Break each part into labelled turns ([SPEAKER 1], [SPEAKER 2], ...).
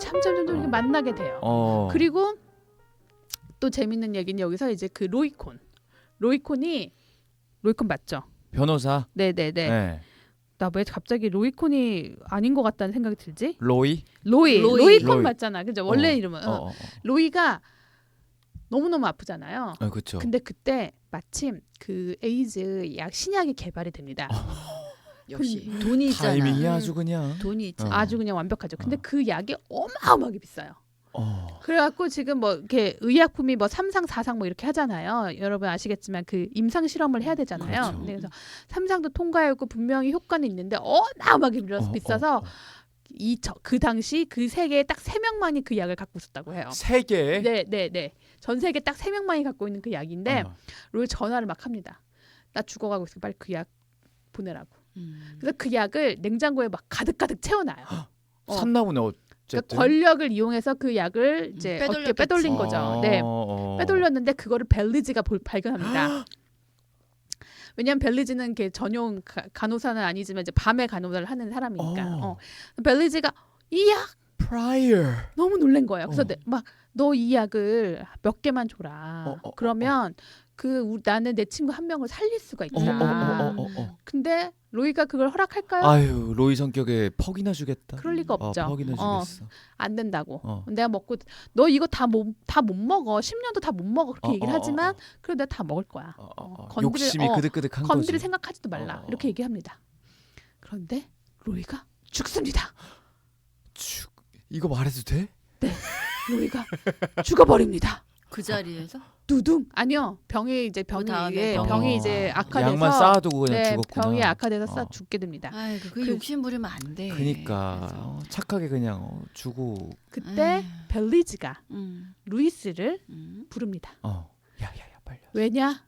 [SPEAKER 1] 점점 이렇게 만나게 돼요. 그리고 또 재밌는 얘기는 여기서 이제 그 로이콘이 맞죠?
[SPEAKER 2] 변호사.
[SPEAKER 1] 네네네.
[SPEAKER 2] 네.
[SPEAKER 1] 나 왜 갑자기 로이콘이 아닌 것 같다는 생각이 들지?
[SPEAKER 2] 로이콘
[SPEAKER 1] 로이콘 맞잖아. 그죠? 원래 이름은 로이가 너무너무 아프잖아요.
[SPEAKER 2] 그렇죠.
[SPEAKER 1] 근데 그때 마침 그 에이즈 약 신약이 개발이 됩니다.
[SPEAKER 3] 역시 돈이 있잖아.
[SPEAKER 2] 타이밍이 아주 그냥
[SPEAKER 3] 돈이 있잖아.
[SPEAKER 1] 아주 그냥 완벽하죠. 근데 그 약이 어마어마하게 비싸요. 그래갖고 지금 뭐 이렇게 의약품이 뭐 3상 4상 뭐 이렇게 하잖아요. 여러분 아시겠지만 그 임상 실험을 해야 되잖아요.
[SPEAKER 2] 그렇죠.
[SPEAKER 1] 그래서 3상도 통과했고 분명히 효과는 있는데 어마어마하게 비싸서 그 당시 그 세계에 딱 3명만이 그 약을 갖고 있었다고 해요.
[SPEAKER 2] 세계.
[SPEAKER 1] 네. 전 세계 딱 3명만이 갖고 있는 그 약인데 로이 전화를 막 합니다. 나 죽어가고 있어. 빨리 그 약 보내라고. 그래서 그 약을 냉장고에 막 가득 채워놔요.
[SPEAKER 2] 샀나 보네.
[SPEAKER 1] 그러니까 권력을 이용해서 그 약을 이제 어떻게 빼돌린 거죠. 네, 빼돌렸는데 그거를 벨리지가 발견합니다. 왜냐하면 벨리지는 전용 간호사는 아니지만 이제 밤에 간호사를 하는 사람이니까. 벨리지가 이 약
[SPEAKER 2] 프라이어
[SPEAKER 1] 너무 놀란 거예요. 그래서 막 너 이 약을 몇 개만 줘라. 그러면 나는 내 친구 한 명을 살릴 수가 있다. 근데 로이가 그걸 허락할까요?
[SPEAKER 2] 아유, 로이 성격에 퍽이나 주겠다.
[SPEAKER 1] 그럴 리가 없죠.
[SPEAKER 2] 퍽이나 주겠어.
[SPEAKER 1] 안 된다고. 내가 먹고 너 이거 다 못 먹어. 10년도 다 못 먹어. 그렇게 얘기를 하지만 그래도 내가 다 먹을 거야.
[SPEAKER 2] 욕심이 그득그득한 거지.
[SPEAKER 1] 건드릴 생각하지도 말라. 이렇게 얘기합니다. 그런데 로이가 죽습니다.
[SPEAKER 2] 이거 말해도 돼?
[SPEAKER 1] 네. 로이가 죽어버립니다.
[SPEAKER 3] 그 자리에서?
[SPEAKER 1] 두둥. 아니요. 병이 이제 악화돼서
[SPEAKER 2] 약만 쌓아두고 그냥 죽었구나.
[SPEAKER 1] 병이 악화돼서 죽게 됩니다.
[SPEAKER 3] 아이고, 그 욕심 부리면 안 돼.
[SPEAKER 2] 그러니까 착하게 그냥 주고.
[SPEAKER 1] 그때 벨리지가 루이스를 부릅니다.
[SPEAKER 2] 야야야 빨리.
[SPEAKER 1] 왜냐?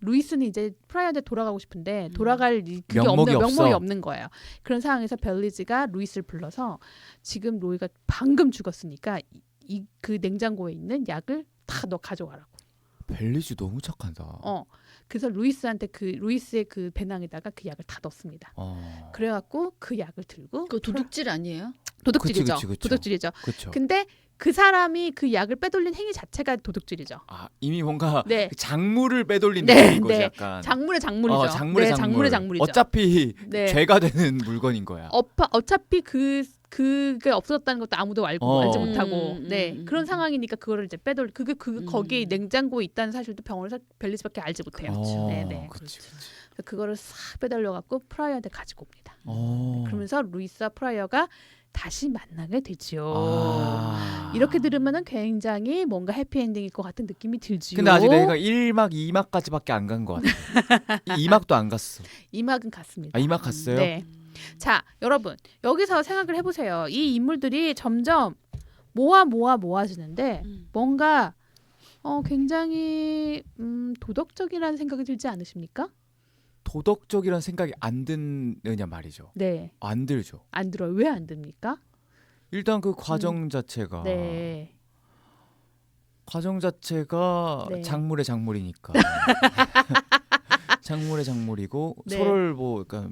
[SPEAKER 1] 루이스는 이제 프라이어한테 돌아가고 싶은데 돌아갈 그게
[SPEAKER 2] 명목이
[SPEAKER 1] 없는 거예요. 그런 상황에서 벨리지가 루이스를 불러서 지금 로이가 방금 죽었으니까 그 냉장고에 있는 약을 다 너 가져와라고.
[SPEAKER 2] 벨리지 너무 착하다.
[SPEAKER 1] 그래서 루이스의 그 배낭에다가 그 약을 다 넣습니다. 그래갖고 그 약을 들고.
[SPEAKER 3] 그 도둑질 아니에요?
[SPEAKER 1] 도둑질이죠.
[SPEAKER 2] 그치.
[SPEAKER 1] 도둑질이죠.
[SPEAKER 2] 그쵸.
[SPEAKER 1] 근데 그 사람이 그 약을 빼돌린 행위 자체가 도둑질이죠.
[SPEAKER 2] 이미 뭔가
[SPEAKER 1] 네.
[SPEAKER 2] 작물을 빼돌린 느낌인 거지.
[SPEAKER 1] 네.
[SPEAKER 2] 약간.
[SPEAKER 1] 작물의 작물이죠.
[SPEAKER 2] 작물의
[SPEAKER 1] 작물이죠.
[SPEAKER 2] 어차피 죄가 되는 물건인 거야.
[SPEAKER 1] 어차피 그게 없어졌다는 것도 아무도 알지 못하고 그런 상황이니까 그거를 이제 거기 냉장고에 있다는 사실도 병원에서 벨리지밖에 알지 못해요.
[SPEAKER 2] 그치.
[SPEAKER 1] 그거를 싹 빼돌려 갖고 프라이어한테 가지고 옵니다. 그러면서 루이스와 프라이어가 다시 만나게 되지요. 이렇게 들으면은 굉장히 뭔가 해피엔딩일 것 같은 느낌이 들지요.
[SPEAKER 2] 근데 아직 내가 1막 2막까지밖에 안 간 것 같아. 2막도 안 갔어.
[SPEAKER 1] 2막은 갔습니다.
[SPEAKER 2] 2막 갔어요?
[SPEAKER 1] 네. 자, 여러분 여기서 생각을 해보세요. 이 인물들이 점점 모아지는데 뭔가 굉장히 도덕적이라는 생각이 들지 않으십니까?
[SPEAKER 2] 도덕적이란 생각이 안 드느냐 말이죠.
[SPEAKER 1] 네.
[SPEAKER 2] 안 들죠.
[SPEAKER 1] 안 들어요. 왜 안 듭니까?
[SPEAKER 2] 일단 그 과정 자체가 작물의 작물이니까. 작물의 작물이고 서로를 그러니까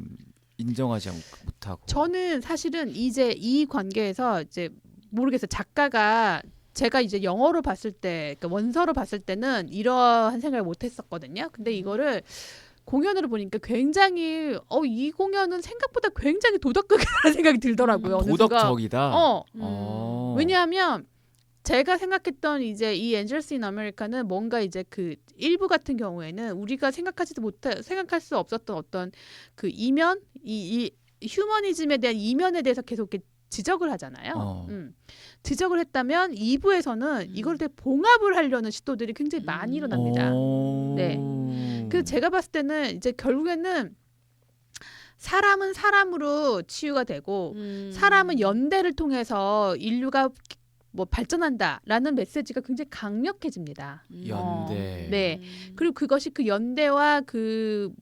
[SPEAKER 2] 인정하지 못하고.
[SPEAKER 1] 저는 사실은 이제 이 관계에서 이제 모르겠어요. 작가가 제가 이제 영어로 봤을 때, 그러니까 원서로 봤을 때는 이러한 생각을 못했었거든요. 근데 이거를 공연으로 보니까 굉장히 이 공연은 생각보다 굉장히 도덕적이라는 생각이 들더라고요.
[SPEAKER 2] 도덕적이다.
[SPEAKER 1] 왜냐하면 제가 생각했던 이제 이 엔젤스 인 아메리카는 뭔가 이제 그 일부 같은 경우에는 우리가 생각할 수 없었던 어떤 그 이면 이 휴머니즘에 대한 이면에 대해서 계속 이렇게 지적을 하잖아요. 지적을 했다면 2부에서는 이걸 되게 봉합을 하려는 시도들이 굉장히 많이 일어납니다. 네. 그래서 제가 봤을 때는 이제 결국에는 사람은 사람으로 치유가 되고 사람은 연대를 통해서 인류가 뭐 발전한다라는 메시지가 굉장히 강력해집니다.
[SPEAKER 2] 연대.
[SPEAKER 1] 네. 그리고 그것이 그 연대와 그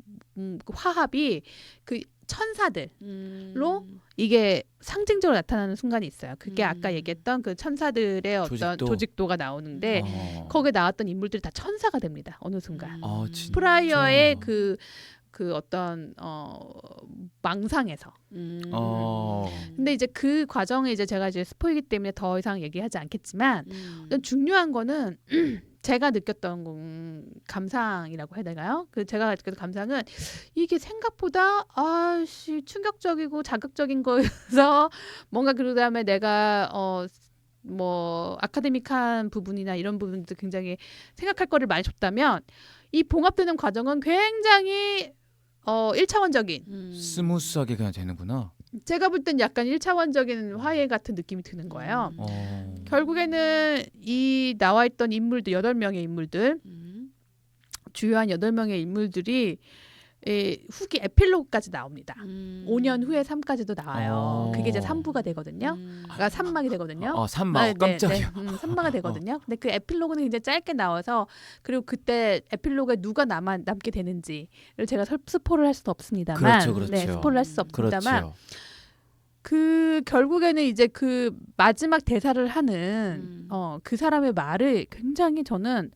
[SPEAKER 1] 화합이 그 천사들로 이게 상징적으로 나타나는 순간이 있어요. 그게 아까 얘기했던 그 천사들의 어떤 조직도가 나오는데 거기에 나왔던 인물들이 다 천사가 됩니다. 어느 순간.
[SPEAKER 2] 진짜?
[SPEAKER 1] 프라이어의 그 어떤 망상에서.
[SPEAKER 2] 어.
[SPEAKER 1] 근데 이제 그 과정에 이제 제가 이제 스포이기 때문에 더 이상 얘기하지 않겠지만 중요한 거는 제가 느꼈던 감상이라고 해야 되나요? 그 제가 느꼈던 감상은 이게 생각보다 아씨 충격적이고 자극적인 거여서 뭔가 그다음에 내가 뭐 아카데믹한 부분이나 이런 부분도 굉장히 생각할 거를 많이 줬다면 이 봉합되는 과정은 굉장히 1차원적인
[SPEAKER 2] 스무스하게 그냥 되는구나.
[SPEAKER 1] 제가 볼 땐 약간 1차원적인 화해 같은 느낌이 드는 거예요. 결국에는 이 나와 있던 인물들 8명의 인물들 주요한 8명의 인물들이 후기 에필로그까지 나옵니다. 5년 후에 3까지도 나와요. 그게 이제 3부가 되거든요. 그러니까 3막이 되거든요.
[SPEAKER 2] 3막 깜짝이야.
[SPEAKER 1] 3막이 되거든요. 근데 그 에필로그는 굉장히 짧게 나와서 그리고 그때 에필로그에 누가 남게 되는지를 제가 스포를 할 수는 없습니다만
[SPEAKER 2] 그렇죠.
[SPEAKER 1] 네, 스포를 할 수 없습니다만
[SPEAKER 2] 그렇죠.
[SPEAKER 1] 그 결국에는 이제 그 마지막 대사를 하는 그 사람의 말을 굉장히 저는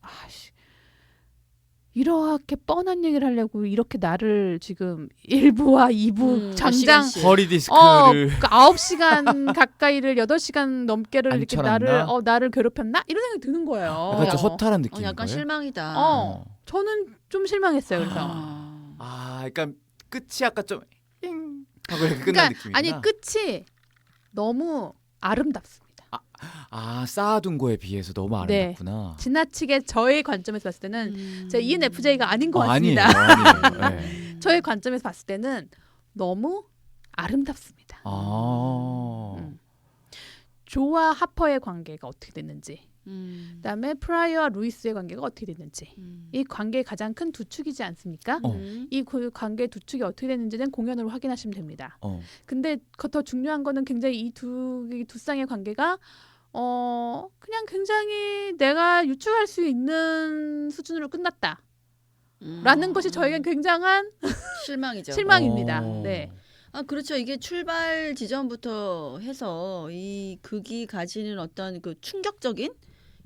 [SPEAKER 1] 이렇게 뻔한 얘기를 하려고 이렇게 나를 지금 1부와 2부 장장
[SPEAKER 2] 허리 디스크를
[SPEAKER 1] 9시간 가까이를 8시간 넘게를 이렇게
[SPEAKER 2] 앉혀놨나?
[SPEAKER 1] 나를 괴롭혔나? 이런 생각이 드는 거예요.
[SPEAKER 2] 약간 좀 허탈한 느낌인
[SPEAKER 3] 약간
[SPEAKER 2] 거예요?
[SPEAKER 3] 실망이다.
[SPEAKER 1] 저는 좀 실망했어요. 그래서
[SPEAKER 2] 약간 끝이 약간 좀 잉 하고 이렇게 끝난 느낌이구나.
[SPEAKER 1] 아니 끝이 너무 아름답습니다.
[SPEAKER 2] 쌓아둔 거에 비해서 너무 아름답구나.
[SPEAKER 1] 지나치게 저의 관점에서 봤을 때는 제가 ENFJ가 아닌 것 같습니다.
[SPEAKER 2] 아니에요. 네.
[SPEAKER 1] 저의 관점에서 봤을 때는 너무 아름답습니다. 조와 하퍼의 관계가 어떻게 됐는지, 그다음에 프라이어와 루이스의 관계가 어떻게 됐는지, 이 관계의 가장 큰 두 축이지 않습니까? 이 관계의 두 축이 어떻게 됐는지는 공연으로 확인하시면 됩니다. 근데 더 중요한 거는 굉장히 이 두 쌍의 관계가 그냥 굉장히 내가 유추할 수 있는 수준으로 끝났다. 라는 것이 저에겐 굉장한
[SPEAKER 3] 실망이죠.
[SPEAKER 1] 실망입니다. 네.
[SPEAKER 3] 그렇죠. 이게 출발 지점부터 해서 이 극이 가지는 어떤 그 충격적인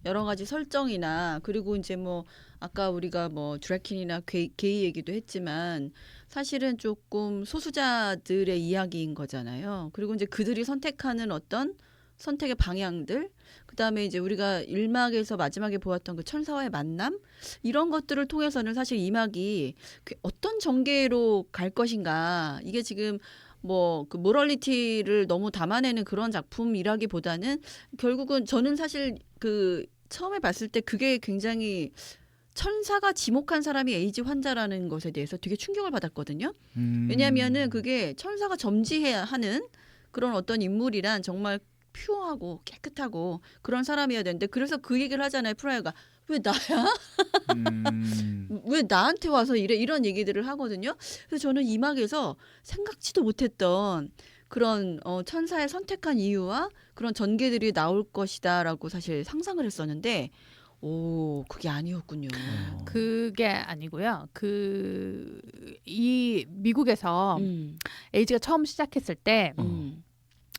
[SPEAKER 3] 여러 가지 설정이나 그리고 이제 뭐 아까 우리가 뭐 드래킨이나 게이 얘기도 했지만 사실은 조금 소수자들의 이야기인 거잖아요. 그리고 이제 그들이 선택하는 어떤 선택의 방향들, 그다음에 이제 우리가 1막에서 마지막에 보았던 그 천사와의 만남 이런 것들을 통해서는 사실 2막이 어떤 전개로 갈 것인가, 이게 지금 뭐 그 모럴리티를 너무 담아내는 그런 작품이라기보다는 결국은 저는 사실 그 처음에 봤을 때 그게 굉장히 천사가 지목한 사람이 에이즈 환자라는 것에 대해서 되게 충격을 받았거든요. 왜냐하면은 그게 천사가 점지해야 하는 그런 어떤 인물이란 정말 퓨어하고 깨끗하고 그런 사람이어야 되는데, 그래서 그 얘기를 하잖아요. 프라이어가 왜 나야? 왜 나한테 와서 이래? 이런 얘기들을 하거든요. 그래서 저는 이 막에서 생각지도 못했던 그런 천사의 선택한 이유와 그런 전개들이 나올 것이다라고 사실 상상을 했었는데 그게 아니었군요.
[SPEAKER 1] 그게 아니고요. 이 미국에서 에이즈가 처음 시작했을 때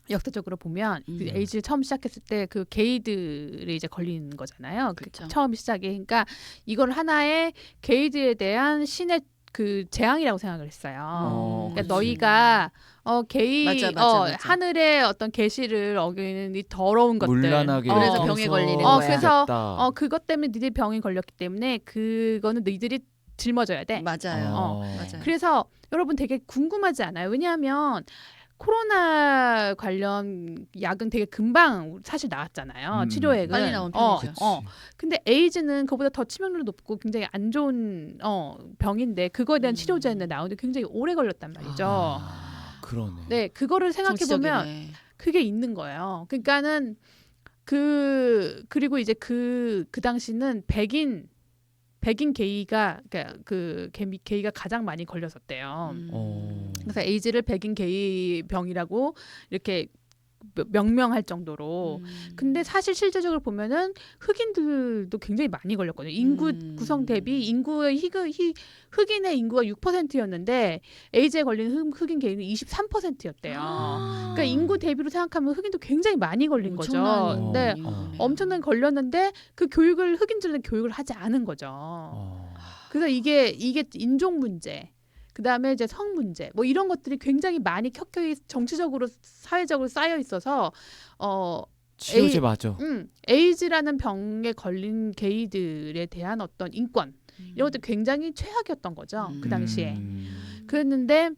[SPEAKER 1] 역사적으로 보면 그 에이즈를 처음 시작했을 때 그 게이들이 이제 걸리는 거잖아요.
[SPEAKER 3] 그렇죠.
[SPEAKER 1] 처음 시작이. 그러니까 이걸 하나의 게이드에 대한 신의 그 재앙이라고 생각을 했어요. 그러니까 너희가 게이
[SPEAKER 3] 맞아.
[SPEAKER 1] 하늘의 어떤 계시를 어기는 이 더러운 것들.
[SPEAKER 2] 물란하게
[SPEAKER 3] 그래서 병에 걸리는 거야.
[SPEAKER 1] 그래서 그것 때문에 니들이 병이 걸렸기 때문에 그거는 너희들이 짊어져야 돼.
[SPEAKER 3] 맞아요. 맞아요.
[SPEAKER 1] 그래서 여러분 되게 궁금하지 않아요? 왜냐하면 코로나 관련 약은 되게 금방 사실 나왔잖아요. 치료액은.
[SPEAKER 3] 빨리 나온 편이죠.
[SPEAKER 1] 근데 에이즈는 그보다 더 치명률이 높고 굉장히 안 좋은 병인데 그거에 대한 치료제는 나오는데 굉장히 오래 걸렸단 말이죠.
[SPEAKER 2] 그러네.
[SPEAKER 1] 네, 그거를 생각해 보면 그게 있는 거예요. 그러니까는 그리고 이제 그 당시는 백인 게이가 게이가 가장 많이 걸렸었대요. 그래서 에이즈를 백인 게이 병이라고 이렇게 명명할 정도로. 근데 사실 실제적으로 보면은 흑인들도 굉장히 많이 걸렸거든요. 인구 구성 대비 흑인의 인구가 6%였는데 에이즈에 걸린 흑인 게이는 23%였대요. 그러니까 인구 대비로 생각하면 흑인도 굉장히 많이 걸린 거죠. 네, 엄청나게 걸렸는데 그 흑인들은 교육을 하지 않은 거죠. 그래서 이게 인종 문제. 그다음에 이제 성 문제 뭐 이런 것들이 굉장히 많이 켜켜이 정치적으로 사회적으로 쌓여 있어서
[SPEAKER 2] 치료제 맞아.
[SPEAKER 1] 에이즈라는 병에 걸린 게이들에 대한 어떤 인권 이런 것도 굉장히 최악이었던 거죠. 그 당시에. 그랬는데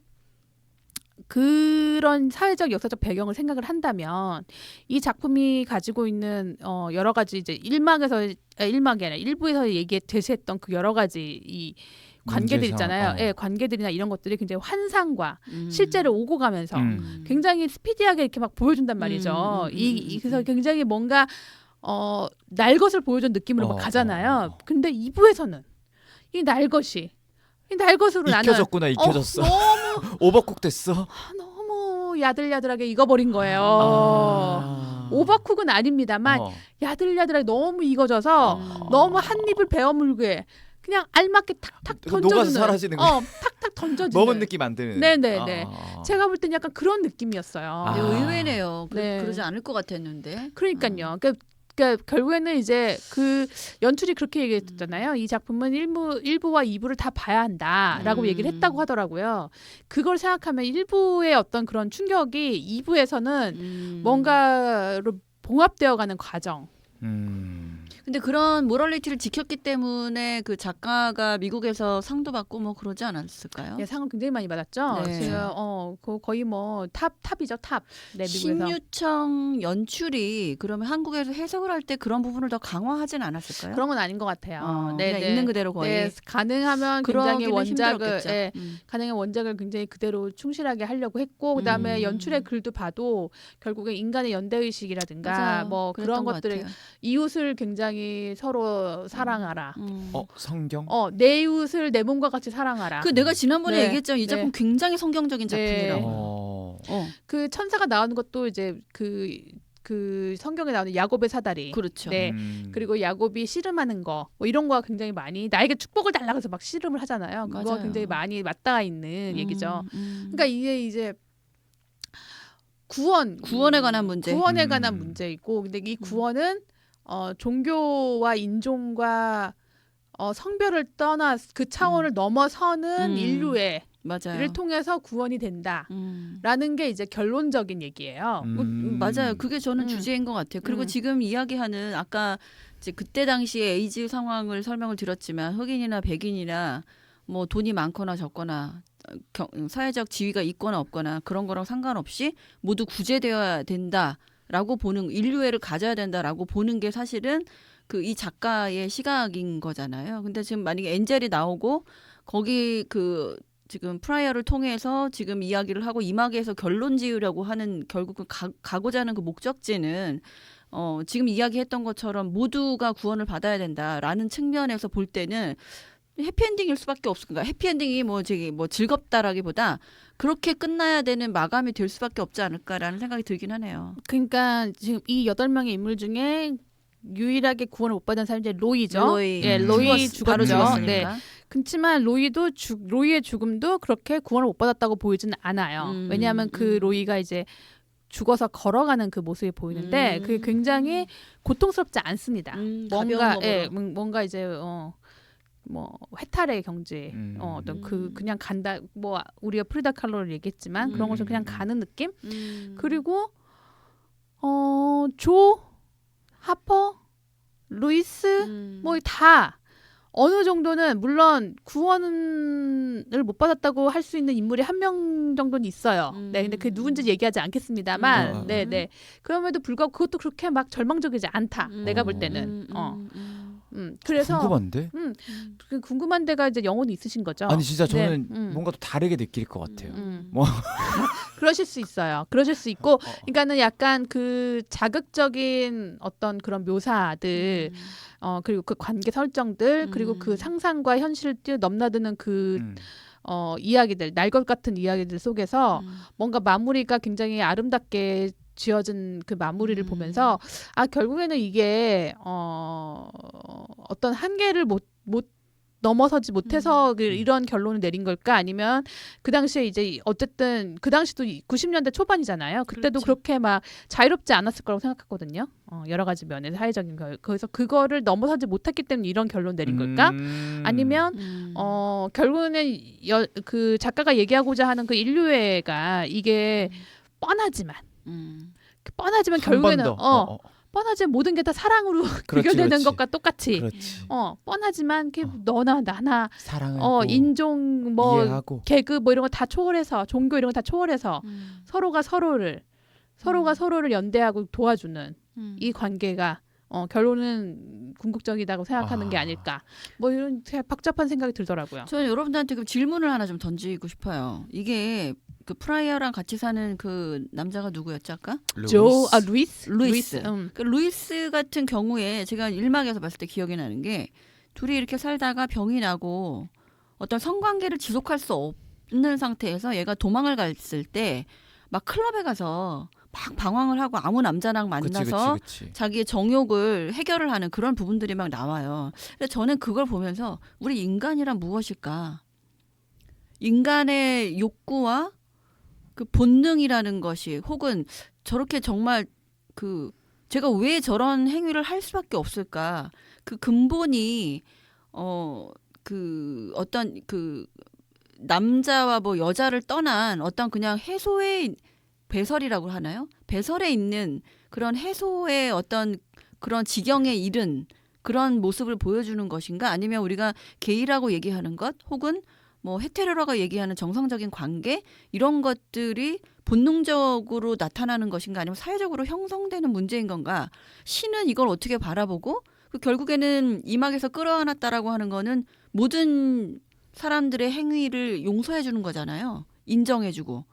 [SPEAKER 1] 그런 사회적 역사적 배경을 생각을 한다면 이 작품이 가지고 있는 여러 가지 이제 일막이 아니라 일부에서 제시했던 그 여러 가지 이 관계들
[SPEAKER 2] 문제상,
[SPEAKER 1] 있잖아요. 예, 관계들이나 이런 것들이 굉장히 환상과 실제로 오고 가면서 굉장히 스피디하게 이렇게 막 보여준단 말이죠. 그래서 굉장히 뭔가 날 것을 보여준 느낌으로 막 가잖아요. 근데 2부에서는 이 날 것이 이 날 것으로 나는
[SPEAKER 2] 익혀졌구나. 익혀졌어.
[SPEAKER 1] 너무
[SPEAKER 2] 오버쿡 됐어.
[SPEAKER 1] 너무 야들야들하게 익어버린 거예요. 오버쿡은 아닙니다만 야들야들하게 너무 익어져서 너무 한 입을 베어물게 그냥 알맞게 탁탁 던져주는
[SPEAKER 2] 녹아서 사라지는 거.
[SPEAKER 1] 탁탁 던져주는
[SPEAKER 2] 먹은 느낌 안 드는.
[SPEAKER 1] 네네네. 제가 볼 땐 약간 그런 느낌이었어요.
[SPEAKER 3] 네, 의외네요.
[SPEAKER 1] 네.
[SPEAKER 3] 그러지 않을 것 같았는데.
[SPEAKER 1] 그러니까요. 그러니까 결국에는 이제 그 연출이 그렇게 얘기했잖아요. 이 작품은 1부와 2부를 다 봐야 한다라고 얘기를 했다고 하더라고요. 그걸 생각하면 1부의 어떤 그런 충격이 2부에서는 뭔가로 봉합되어가는 과정.
[SPEAKER 3] 근데 그런 모럴리티를 지켰기 때문에 그 작가가 미국에서 상도 받고 뭐 그러지 않았을까요?
[SPEAKER 1] 예, 상을 굉장히 많이 받았죠.
[SPEAKER 3] 네.
[SPEAKER 1] 지금 거의 뭐 탑이죠, 탑. 네, 미국에서.
[SPEAKER 3] 신유청 연출이 그러면 한국에서 해석을 할 때 그런 부분을 더 강화하진 않았을까요?
[SPEAKER 1] 그런 건 아닌 것 같아요.
[SPEAKER 3] 그냥 있는 그대로 거의.
[SPEAKER 1] 네, 가능하면 굉장히
[SPEAKER 3] 그러기는
[SPEAKER 1] 원작을
[SPEAKER 3] 힘들었겠죠.
[SPEAKER 1] 가능한 원작을 굉장히 그대로 충실하게 하려고 했고 그다음에 연출의 글도 봐도 결국에 인간의 연대의식이라든가
[SPEAKER 3] 맞아요.
[SPEAKER 1] 뭐 그런
[SPEAKER 3] 그랬던 것
[SPEAKER 1] 것들을
[SPEAKER 3] 같아요.
[SPEAKER 1] 이웃을 굉장히 서로 사랑하라.
[SPEAKER 2] 성경?
[SPEAKER 1] 내 이웃을 내 몸과 같이 사랑하라.
[SPEAKER 3] 그 내가 지난번에
[SPEAKER 1] 네.
[SPEAKER 3] 얘기했잖아. 이 작품
[SPEAKER 1] 네.
[SPEAKER 3] 굉장히 성경적인
[SPEAKER 1] 네.
[SPEAKER 3] 작품이라고.
[SPEAKER 1] 그 천사가 나오는 것도 이제 그 성경에 나오는 야곱의 사다리.
[SPEAKER 3] 그렇죠.
[SPEAKER 1] 네. 그리고 야곱이 씨름하는 거 뭐 이런 거가 굉장히 많이 나에게 축복을 달라고 해서 막 씨름을 하잖아요. 그거
[SPEAKER 3] 맞아요.
[SPEAKER 1] 굉장히 많이 맞닿아 있는 얘기죠. 그러니까 이게 이제 구원에
[SPEAKER 3] 관한 문제.
[SPEAKER 1] 구원에 관한 문제이고 근데 이 구원은 종교와 인종과 성별을 떠나 그 차원을 넘어서는 인류의
[SPEAKER 3] 맞아요.
[SPEAKER 1] 를 통해서 구원이 된다라는 게 이제 결론적인 얘기예요.
[SPEAKER 3] 맞아요. 그게 저는
[SPEAKER 1] 음.
[SPEAKER 3] 주제인 것 같아요. 그리고 지금 이야기하는 아까 이제 그때 당시에 에이즈 상황을 설명을 드렸지만 흑인이나 백인이나 뭐 돈이 많거나 적거나 사회적 지위가 있거나 없거나 그런 거랑 상관없이 모두 구제되어야 된다라고 보는 인류애를 가져야 된다라고 보는 게 사실은 그 이 작가의 시각인 거잖아요. 근데 지금 만약에 엔젤이 나오고 거기 그 지금 프라이어를 통해서 지금 이야기를 하고 이마기에서 결론 지으려고 하는 결국은 가고자 하는 그 목적지는 지금 이야기했던 것처럼 모두가 구원을 받아야 된다라는 측면에서 볼 때는 해피엔딩일 수밖에 없을 거니까 해피엔딩이 뭐 즐겁다라기보다 그렇게 끝나야 되는 마감이 될 수밖에 없지 않을까라는 생각이 들긴 하네요.
[SPEAKER 1] 그러니까 지금 이 8명의 인물 중에 유일하게 구원을 못 받은 사람이 이제 로이죠.
[SPEAKER 3] 로이.
[SPEAKER 1] 예, 로이
[SPEAKER 3] 바로
[SPEAKER 1] 죽었죠.
[SPEAKER 3] 죽었으니까.
[SPEAKER 1] 네. 그렇지만 로이의 죽음도 그렇게 구원을 못 받았다고 보이지는 않아요. 왜냐하면 그 로이가 이제 죽어서 걸어가는 그 모습이 보이는데 그게 굉장히 고통스럽지 않습니다. 뭔가 이제 뭐 회탈의 경지, 어떤 그냥 간다. 뭐 우리가 프리다 칼로를 얘기했지만 그런 것을 그냥 가는 느낌. 그리고 조, 하퍼, 루이스 뭐 다 어느 정도는 물론 구원을 못 받았다고 할 수 있는 인물이 한 명 정도는 있어요. 네, 근데 그게 누군지 얘기하지 않겠습니다만, 네. 그럼에도 불구하고 그것도 그렇게 막 절망적이지 않다. 내가 볼 때는. 그래서
[SPEAKER 2] 궁금한데?
[SPEAKER 1] 그 궁금한 데가 이제 영혼이 있으신 거죠.
[SPEAKER 2] 아니 진짜 저는
[SPEAKER 1] 네.
[SPEAKER 2] 뭔가 또 다르게 느낄 것 같아요.
[SPEAKER 1] 그러실 수 있어요. 그러실 수 있고, 그러니까는 약간 그 자극적인 어떤 그런 묘사들, 그리고 그 관계 설정들, 그리고 그 상상과 현실을 넘나드는 그 이야기들, 날 것 같은 이야기들 속에서 뭔가 마무리가 굉장히 아름답게 지어진 그 마무리를 보면서 결국에는 이게 어떤 한계를 못 넘어서지 못해서 이런 결론을 내린 걸까? 아니면 그 당시에 이제 어쨌든 그 당시도 90년대 초반이잖아요. 그때도
[SPEAKER 3] 그렇죠.
[SPEAKER 1] 그렇게 막 자유롭지 않았을 거라고 생각하거든요. 여러 가지 면에서 사회적인 그래서 그거를 넘어서지 못했기 때문에 이런 결론 내린 걸까? 아니면 결국에는 그 작가가 얘기하고자 하는 그 인류애가 이게 뻔하지만
[SPEAKER 2] 한
[SPEAKER 1] 결국에는
[SPEAKER 2] 번 더.
[SPEAKER 1] 뻔하지만 모든 게 다 사랑으로
[SPEAKER 2] 그렇지,
[SPEAKER 1] 귀결되는
[SPEAKER 2] 그렇지.
[SPEAKER 1] 것과 똑같이
[SPEAKER 2] 그렇지.
[SPEAKER 1] 뻔하지만 너나 나나
[SPEAKER 2] 사랑하고
[SPEAKER 1] 인종 뭐
[SPEAKER 2] 이해하고
[SPEAKER 1] 계급 뭐 이런 거 다 초월해서 종교 이런 거 다 초월해서 서로가 서로를 연대하고 도와주는 이 관계가 결론은 궁극적이라고 생각하는 게 아닐까. 뭐 이런 복잡한 생각이 들더라고요.
[SPEAKER 3] 저는 여러분들한테 그 질문을 하나 좀 던지고 싶어요. 이게 그 프라이어랑 같이 사는 그 남자가 누구였죠 아까?
[SPEAKER 1] 루이스.
[SPEAKER 3] 루이스. 그 루이스 같은 경우에 제가 1막에서 봤을 때 기억이 나는 게 둘이 이렇게 살다가 병이 나고 어떤 성관계를 지속할 수 없는 상태에서 얘가 도망을 갔을 때 막 클럽에 가서 막 방황을 하고 아무 남자랑 만나서
[SPEAKER 2] 그치.
[SPEAKER 3] 자기의 정욕을 해결을 하는 그런 부분들이 막 나와요. 근데 저는 그걸 보면서 우리 인간이란 무엇일까? 인간의 욕구와 그 본능이라는 것이 혹은 저렇게 정말 그 제가 왜 저런 행위를 할 수밖에 없을까? 그 근본이 그 어떤 그 남자와 뭐 여자를 떠난 어떤 그냥 해소의 배설이라고 하나요? 배설에 있는 그런 해소의 어떤 그런 지경에 이른 그런 모습을 보여주는 것인가? 아니면 우리가 게이라고 얘기하는 것 혹은 뭐 헤테로라고 얘기하는 정상적인 관계 이런 것들이 본능적으로 나타나는 것인가? 아니면 사회적으로 형성되는 문제인 건가? 신은 이걸 어떻게 바라보고 그 결국에는 이막에서 끌어안았다라고 하는 거는 모든 사람들의 행위를 용서해 주는 거잖아요. 인정해 주고.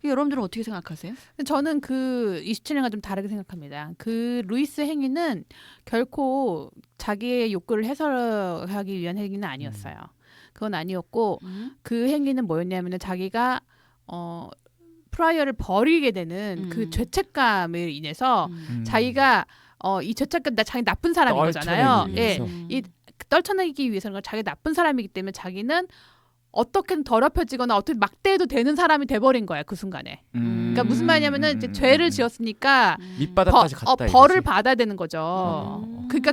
[SPEAKER 3] 여러분들은 어떻게 생각하세요?
[SPEAKER 1] 저는 그 27년과 좀 다르게 생각합니다. 그 루이스 행위는 결코 자기의 욕구를 해소하기 위한 행위는 아니었어요. 그건 아니었고 그 행위는 뭐였냐면은 자기가 프라이어를 버리게 되는 그 죄책감을 인해서 자기가 이 죄책감 자기 나쁜 사람인 거잖아요. 예, 이 떨쳐내기 위해서는 자기 나쁜 사람이기 때문에 자기는 어떻게든 더럽혀지거나 어떻게 막대해도 되는 사람이 돼버린 거야 그 순간에. 그러니까 무슨 말이냐면은 이제 죄를 지었으니까
[SPEAKER 2] 밑바닥까지 갔다
[SPEAKER 1] 벌을
[SPEAKER 2] 이거지.
[SPEAKER 1] 받아야 되는 거죠. 그러니까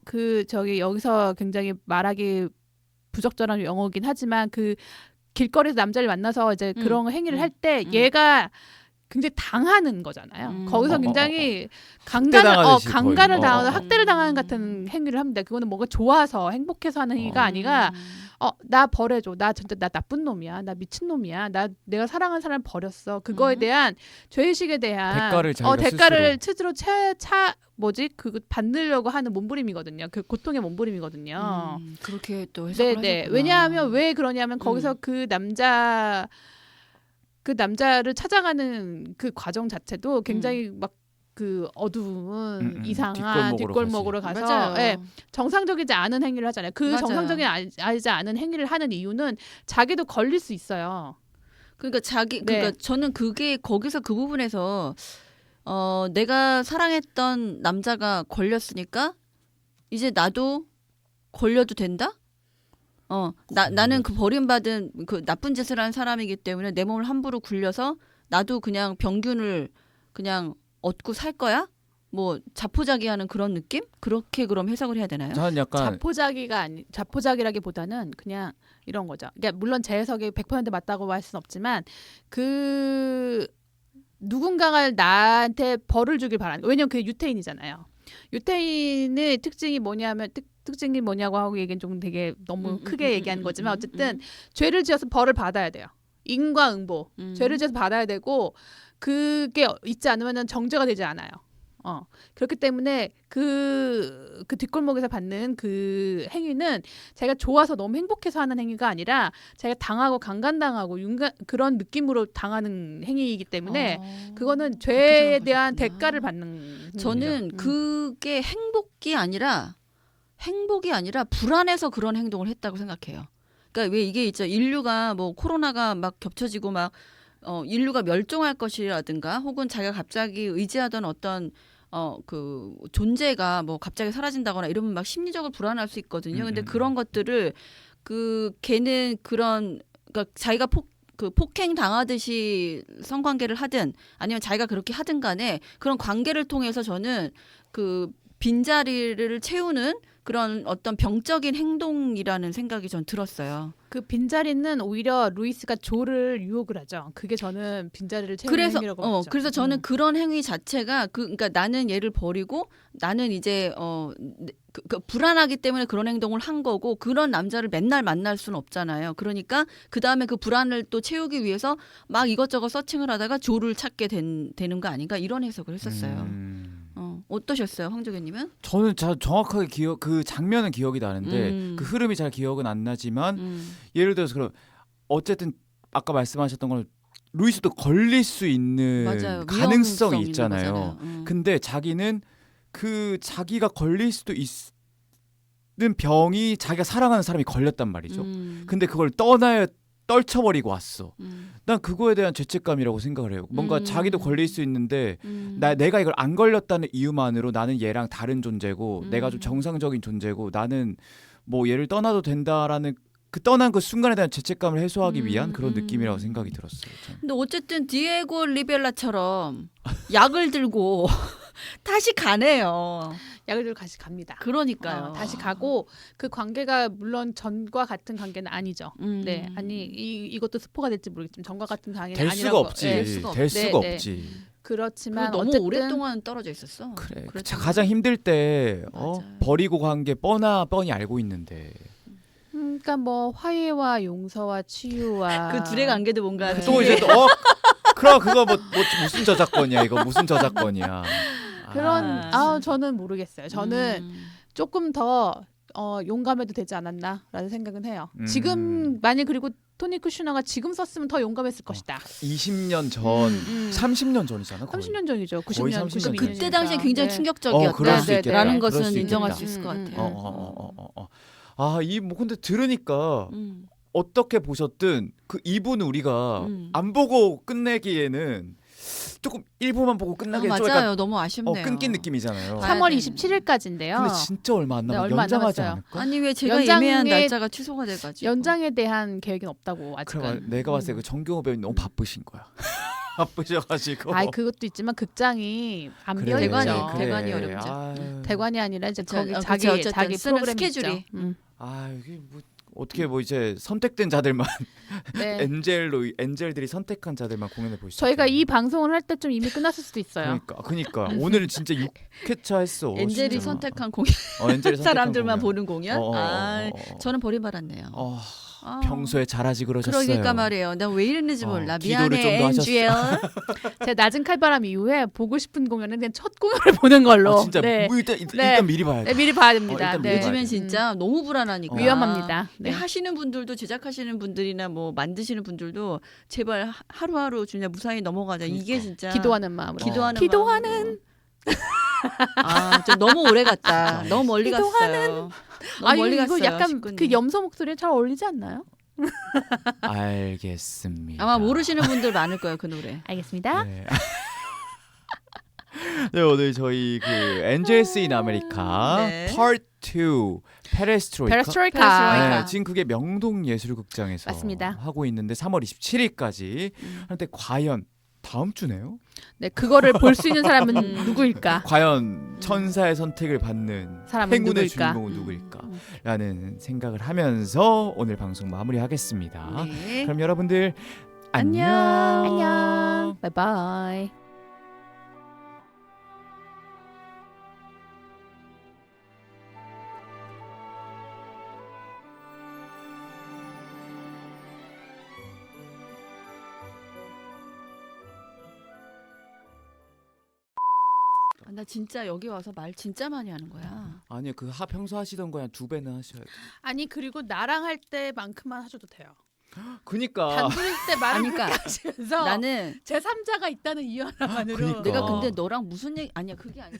[SPEAKER 1] 그 저기 여기서 굉장히 말하기 부적절한 용어긴 하지만 그 길거리에서 남자를 만나서 이제 그런 행위를 할 때 얘가 굉장히 당하는 거잖아요. 거기서 굉장히 강간을 당하는 학대를 당하는 같은 행위를 합니다. 그거는 뭐가 좋아서 행복해서 하는 행위가 아니라 나 버려줘. 나 진짜 나 나쁜 놈이야. 나 미친 놈이야. 내가 사랑하는 사람 버렸어. 그거에 대한 죄의식에 대한
[SPEAKER 2] 대가를
[SPEAKER 1] 스스로 그거 받으려고 하는 몸부림이거든요. 그 고통의 몸부림이거든요.
[SPEAKER 3] 그렇게 또 해석을 하셨구나.
[SPEAKER 1] 왜냐하면 왜 그러냐면 거기서 그 남자를 찾아가는 그 과정 자체도 굉장히 막 그 어두운 이상한 뒷골목으로 가서
[SPEAKER 3] 맞아요.
[SPEAKER 1] 예, 정상적이지 않은 행위를 하잖아요. 그
[SPEAKER 3] 맞아요.
[SPEAKER 1] 정상적이지 않은 행위를 하는 이유는 자기도 걸릴 수 있어요.
[SPEAKER 3] 그러니까 그러니까 저는 그게 거기서 그 부분에서 내가 사랑했던 남자가 걸렸으니까 이제 나도 걸려도 된다? 나는 그 버림받은 그 나쁜 짓을 한 사람이기 때문에 내 몸을 함부로 굴려서 나도 그냥 병균을 그냥 얻고 살 거야? 뭐 자포자기하는 그런 느낌? 그렇게 그럼 해석을 해야 되나요?
[SPEAKER 2] 저는 약간
[SPEAKER 1] 자포자기라기보다는 그냥 이런 거죠. 그러니까 물론 제 해석이 100% 맞다고 할 수는 없지만 그 누군가가 나한테 벌을 주길 바라는. 왜냐면 그게 유태인이잖아요. 유태인의 특징이 뭐냐면 특징이 뭐냐고 하고 얘기는 좀 되게 너무 크게 얘기하는 거지만 어쨌든 죄를 지어서 벌을 받아야 돼요. 인과응보. 죄를 지어서 받아야 되고 그게 있지 않으면 정죄가 되지 않아요. 그렇기 때문에 그 뒷골목에서 받는 그 행위는 자기가 좋아서 너무 행복해서 하는 행위가 아니라 자기가 당하고 강간당하고 그런 느낌으로 당하는 행위이기 때문에 그거는 죄에 대한 대가를 받는.
[SPEAKER 3] 저는 그게 행복이 아니라 불안해서 그런 행동을 했다고 생각해요. 그러니까 왜 이게 있죠. 인류가 뭐 코로나가 막 겹쳐지고 막 인류가 멸종할 것이라든가 혹은 자기가 갑자기 의지하던 어떤 그 존재가 뭐 갑자기 사라진다거나 이러면 막 심리적으로 불안할 수 있거든요. 근데 그런 것들을 그 걔는 그런 그러니까 자기가 폭행 당하듯이 성관계를 하든 아니면 자기가 그렇게 하든 간에 그런 관계를 통해서 저는 그 빈자리를 채우는 그런 어떤 병적인 행동이라는 생각이 전 들었어요.
[SPEAKER 1] 그 빈자리는 오히려 루이스가 조를 유혹을 하죠. 그게 저는 빈자리를 채우는
[SPEAKER 3] 그래서
[SPEAKER 1] 행위라고 보죠.
[SPEAKER 3] 그래서 저는 그런 행위 자체가 그러니까 나는 얘를 버리고 나는 이제 그 불안하기 때문에 그런 행동을 한 거고 그런 남자를 맨날 만날 수는 없잖아요. 그러니까 그 다음에 그 불안을 또 채우기 위해서 막 이것저것 서칭을 하다가 조를 찾게 되는 거 아닌가 이런 해석을 했었어요. 어떠셨어요, 황조교님은?
[SPEAKER 2] 저는 정확하게 그 장면은 기억이 나는데 그 흐름이 잘 기억은 안 나지만 예를 들어서 그럼 어쨌든 아까 말씀하셨던 건 루이스도 걸릴 수 있는
[SPEAKER 3] 맞아요.
[SPEAKER 2] 가능성이
[SPEAKER 3] 위험성이
[SPEAKER 2] 있잖아요.
[SPEAKER 3] 있는 거잖아요.
[SPEAKER 2] 근데 자기는 그 자기가 걸릴 수도 있는 병이 자기가 사랑하는 사람이 걸렸단 말이죠. 근데 그걸 떨쳐버리고 왔어. 난 그거에 대한 죄책감이라고 생각을 해요. 뭔가 자기도 걸릴 수 있는데 내가 이걸 안 걸렸다는 이유만으로 나는 얘랑 다른 존재고 내가 좀 정상적인 존재고 나는 뭐 얘를 떠나도 된다라는 그 떠난 그 순간에 대한 죄책감을 해소하기 위한 그런 느낌이라고 생각이 들었어요. 저는.
[SPEAKER 3] 근데 어쨌든 디에고 리벨라처럼 약을 들고 다시 가네요.
[SPEAKER 1] 약을 들고 다시 갑니다.
[SPEAKER 3] 그러니까요.
[SPEAKER 1] 다시 가고 그 관계가 물론 전과 같은 관계는 아니죠. 네, 아니 이것도 스포가 될지 모르겠지만 전과 같은 관계는
[SPEAKER 2] 될 수가
[SPEAKER 1] 아니라고.
[SPEAKER 2] 없지.
[SPEAKER 1] 네,
[SPEAKER 2] 될 수가
[SPEAKER 1] 네,
[SPEAKER 2] 없지.
[SPEAKER 1] 그렇지만
[SPEAKER 3] 너무
[SPEAKER 1] 어쨌든
[SPEAKER 3] 오랫동안 떨어져 있었어.
[SPEAKER 2] 그래.
[SPEAKER 3] 그렇죠.
[SPEAKER 2] 가장 힘들 때
[SPEAKER 3] 맞아요.
[SPEAKER 2] 버리고 간 게 뻔히 알고 있는데
[SPEAKER 1] 그러니까 뭐 화해와 용서와 치유와
[SPEAKER 3] 그 둘의 관계도 뭔가
[SPEAKER 1] 네.
[SPEAKER 2] 또 이제 그럼 그거 뭐 무슨 저작권이야 이거 무슨 저작권이야.
[SPEAKER 1] 그런 저는 모르겠어요. 저는 조금 더 용감해도 되지 않았나라는 생각은 해요. 지금 만약 그리고 토니 쿠슈너가 지금 썼으면 더 용감했을 것이다.
[SPEAKER 2] 20년 전, 30년 전이잖아. 거의.
[SPEAKER 1] 30년 전이죠.
[SPEAKER 2] 거의
[SPEAKER 1] 90년,
[SPEAKER 2] 30년
[SPEAKER 1] 92년이니까.
[SPEAKER 3] 그때 당시에 굉장히
[SPEAKER 1] 네.
[SPEAKER 3] 충격적이었다.
[SPEAKER 2] 그럴 수 있겠다.
[SPEAKER 3] 라는
[SPEAKER 2] 그럴
[SPEAKER 3] 것은
[SPEAKER 2] 수
[SPEAKER 3] 인정할
[SPEAKER 2] 있겠다.
[SPEAKER 3] 수 있을 것 같아요.
[SPEAKER 2] 뭐 근데 들으니까 어떻게 보셨든 그 2부는 우리가 안 보고 끝내기에는 조금 1부만 보고 끝나기 좀
[SPEAKER 3] 맞아요.
[SPEAKER 2] 약간
[SPEAKER 3] 너무 아쉽네요.
[SPEAKER 2] 끊긴 느낌이잖아요.
[SPEAKER 3] 봐야
[SPEAKER 1] 3월
[SPEAKER 3] 되는데.
[SPEAKER 1] 27일까지인데요.
[SPEAKER 2] 근데 진짜 얼마 안 남았
[SPEAKER 1] 얼마 안
[SPEAKER 2] 연장하지
[SPEAKER 1] 남았어요.
[SPEAKER 2] 않을까?
[SPEAKER 3] 아니 왜 제가
[SPEAKER 1] 연장에-
[SPEAKER 3] 예매한 날짜가 취소가 돼가지고
[SPEAKER 1] 연장에 대한 계획은 없다고
[SPEAKER 2] 그럼
[SPEAKER 1] 아직은.
[SPEAKER 2] 내가 봤을 때 그 정경호 배우님 너무 바쁘신 거야. 바쁘셔가지고.
[SPEAKER 1] 아이 그것도 있지만 극장이 안
[SPEAKER 2] 그래,
[SPEAKER 1] 비어 있죠.
[SPEAKER 3] 대관이- 대관이 어렵죠.
[SPEAKER 2] 아유.
[SPEAKER 1] 대관이 아니라 이제
[SPEAKER 3] 그쵸.
[SPEAKER 1] 거기
[SPEAKER 3] 그쵸.
[SPEAKER 1] 자기
[SPEAKER 3] 어쨌든
[SPEAKER 1] 자기
[SPEAKER 3] 쓰는
[SPEAKER 1] 프로그램
[SPEAKER 3] 스케줄이.
[SPEAKER 1] 있죠.
[SPEAKER 2] 이게 뭐 어떻게 뭐 이제 선택된 자들만
[SPEAKER 1] 네.
[SPEAKER 2] 엔젤들이 선택한 자들만 공연을 볼 수.
[SPEAKER 1] 저희가
[SPEAKER 2] 있게.
[SPEAKER 1] 이 방송을 할 때쯤 이미 끝났을 수도 있어요.
[SPEAKER 2] 그러니까 오늘 진짜 6회차 했어.
[SPEAKER 3] 엔젤이
[SPEAKER 2] 진짜.
[SPEAKER 3] 선택한 공연
[SPEAKER 2] 엔젤이 선택한
[SPEAKER 3] 사람들만
[SPEAKER 2] 공연.
[SPEAKER 3] 보는 공연? 저는 버림받았네요.
[SPEAKER 2] 평소에 잘하지 그러셨어요.
[SPEAKER 3] 그러니까 말이에요. 나 왜 이랬는지 몰라.
[SPEAKER 2] 기도를
[SPEAKER 3] 미안해,
[SPEAKER 2] 좀더
[SPEAKER 3] 엔젤.
[SPEAKER 1] 제 낮은 칼바람 이후에 보고 싶은 공연은 그냥 첫 공연을 보는 걸로.
[SPEAKER 2] 진짜
[SPEAKER 1] 네.
[SPEAKER 2] 뭐 일단 미리 봐야 돼.
[SPEAKER 1] 네, 미리 봐야 됩니다.
[SPEAKER 2] 일단
[SPEAKER 1] 네.
[SPEAKER 2] 미리 봐야
[SPEAKER 3] 요즘엔
[SPEAKER 2] 돼.
[SPEAKER 3] 진짜 너무 불안하니까.
[SPEAKER 1] 위험합니다.
[SPEAKER 3] 네.
[SPEAKER 1] 네.
[SPEAKER 3] 하시는 분들도 제작하시는 분들이나 뭐 만드시는 분들도 제발 하루하루 진짜 무사히 넘어가자. 이게 진짜
[SPEAKER 1] 기도하는 마음으로.
[SPEAKER 3] 기도하는 좀 너무 오래 갔다. 너무 멀리 갔어요. 너무 멀리
[SPEAKER 1] 이거
[SPEAKER 3] 갔어요.
[SPEAKER 1] 약간
[SPEAKER 3] 식구님.
[SPEAKER 1] 그 염소 목소리에 잘 어울리지 않나요?
[SPEAKER 2] 알겠습니다.
[SPEAKER 3] 아마 모르시는 분들 많을 거예요, 그 노래.
[SPEAKER 1] 알겠습니다.
[SPEAKER 2] 네. 네, 오늘 저희 그 엔젤스 인 아메리카
[SPEAKER 3] 네.
[SPEAKER 2] Part 2 페레스트로이카.
[SPEAKER 1] 페레스트로이카.
[SPEAKER 2] 네, 지금 그게 명동예술극장에서
[SPEAKER 1] 맞습니다.
[SPEAKER 2] 하고 있는데 3월 27일까지. 한데 과연 다음 주네요?
[SPEAKER 1] 네, 그거를 볼 수 있는 사람은 누구일까?
[SPEAKER 2] 과연 천사의 선택을 받는
[SPEAKER 1] 사람은
[SPEAKER 2] 행운의
[SPEAKER 1] 누구일까?
[SPEAKER 2] 주인공은 누구일까라는 생각을 하면서 오늘 방송 마무리하겠습니다.
[SPEAKER 3] 네.
[SPEAKER 2] 그럼 여러분들
[SPEAKER 3] 안녕.
[SPEAKER 1] 안녕. 바이바이.
[SPEAKER 3] 나 진짜 여기 와서 말 진짜 많이 하는 거야.
[SPEAKER 2] 아니요, 그 평소 하시던 거야 2배는 하셔야 돼.
[SPEAKER 1] 아니 그리고 나랑 할 때만큼만 하셔도 돼요.
[SPEAKER 2] 그니까
[SPEAKER 1] 단둘일 때 말을
[SPEAKER 3] 아니, 그러니까
[SPEAKER 1] 그렇게 하시면서
[SPEAKER 3] 나는
[SPEAKER 1] 제 3자가 있다는 이유 하나만으로
[SPEAKER 2] 그러니까.
[SPEAKER 3] 내가 근데 너랑 무슨 얘기 아니야 그게 아니야.